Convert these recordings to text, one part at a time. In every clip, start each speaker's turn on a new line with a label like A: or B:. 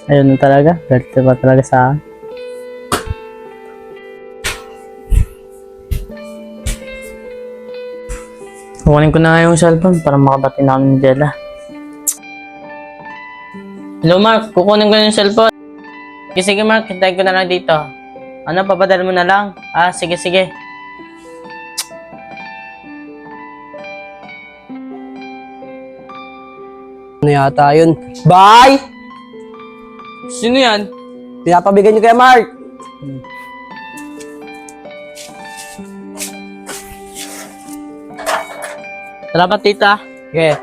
A: Ayun na talaga. Galit pa talaga sa akin. Kukunin ko na nga yung cellphone para makabati namin ni Jella. Hello Mark, kukunin ko na yung cellphone. Sige Mark, hintayin ko na lang dito. Ano, papadala mo na lang? Sige.
B: Ano yata yun? Bye!
A: Sino yan?
B: Pinapabigay niyo kay Mark.
A: Salamat tita.
B: Okay.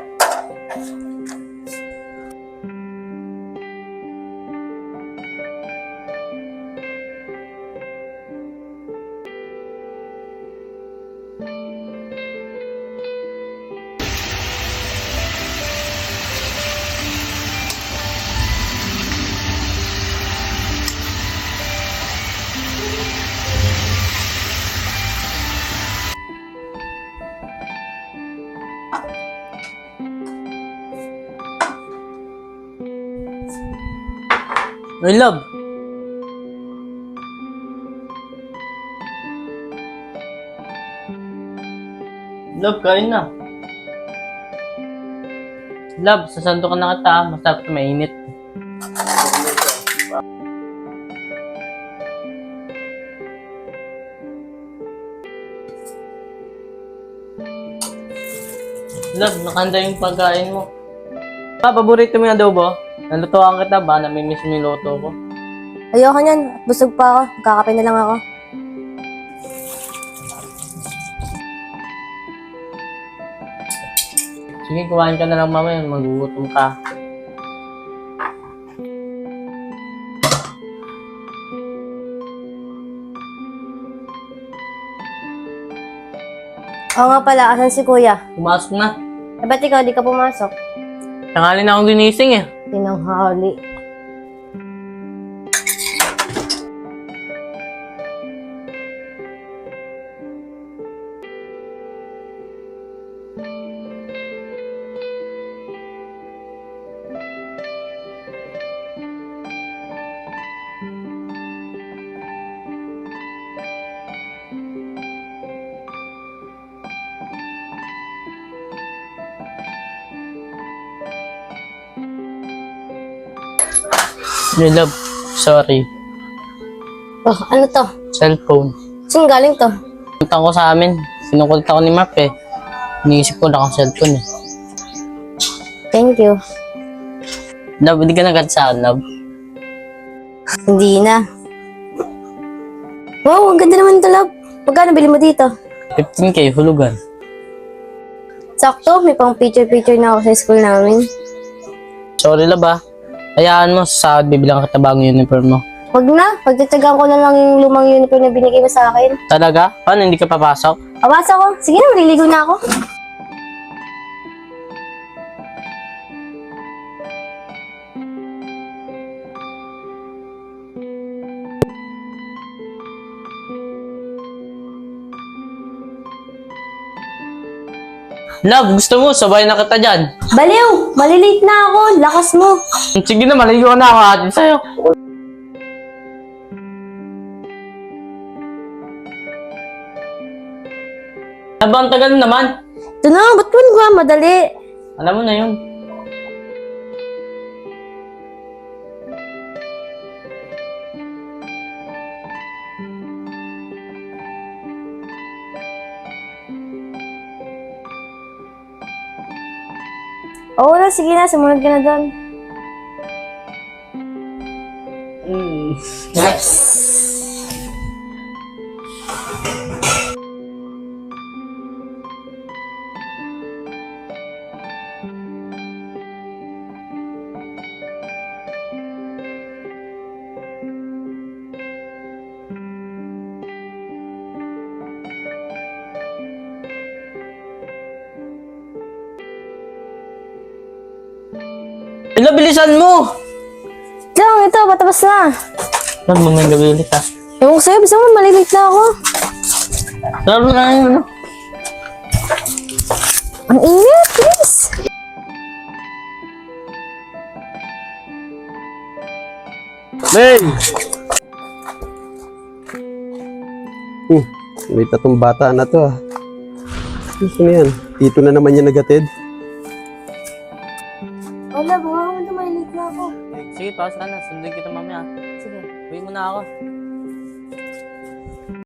A: My love. Love, kain na. Love, sasando ka na kita. Masarap na mainit. Love, nakanda yung pagkain mo. Paborito mo yung adobo? Nalutuan kita ba? Namimiss mo yung luto ko?
C: Ayoko niyan. Busog pa ako. Kakape na lang ako.
A: Sige, kumain ka na lang mamaya. Magugutom ka.
C: Oo nga pala, asan si kuya?
A: Pumasok na.
C: Ba't ikaw di ka pumasok?
A: Tangali na akong ginising eh.
C: Tinanghali.
A: My love, sorry.
C: Oh, ano to?
A: Cellphone.
C: Saan galing to?
A: Punta ko sa amin. Sinukulit ako ni Mark eh. Iniisip ko na akong cellphone eh.
C: Thank you.
A: Love, hindi ka nagkat sa akin, love.
C: Hindi na. Wow, ang ganda naman to, love. Magkano bili mo dito?
A: 15K, hulugan.
C: Sakto, may pang picture-picture na ako sa school namin.
A: Sorry, love ah. Hayaan mo, sa sahod, bibilang kita bagong uniform mo.
C: Huwag na, pagtatagaan ko na lang yung lumang uniform na binigay mo sa akin.
A: Talaga? Paano hindi ka papasok?
C: Abasa ko. Sige na, maliligo na ako.
A: Love, gusto mo, sabay na kita dyan.
C: Baliw! Malilate na ako. Lakas mo.
A: Sige na, maligo na ako atin sa'yo. Abang tagal naman.
C: Ito na, ba't ko madali?
A: Alam mo na yun.
C: Oo na, sige na. Sumunod ka na doon.
A: Yes. Hello, bilisan mo!
C: Lang, ito. Patapos na.
A: Love, mamayang gabi ulit ah.
C: Ewan ko sa'yo. Bisa mo, malilate na ako.
A: Love na yun, ano?
C: Ang init, please.
D: May! Wait na tong bata na to ah. Ano yan? Dito na naman yan nagatid.
C: Wala, baka ako na, malilate na ako.
A: Sige, pasok ka na. Sundin kita mamaya.
C: Sige.
A: Uwi mo na ako.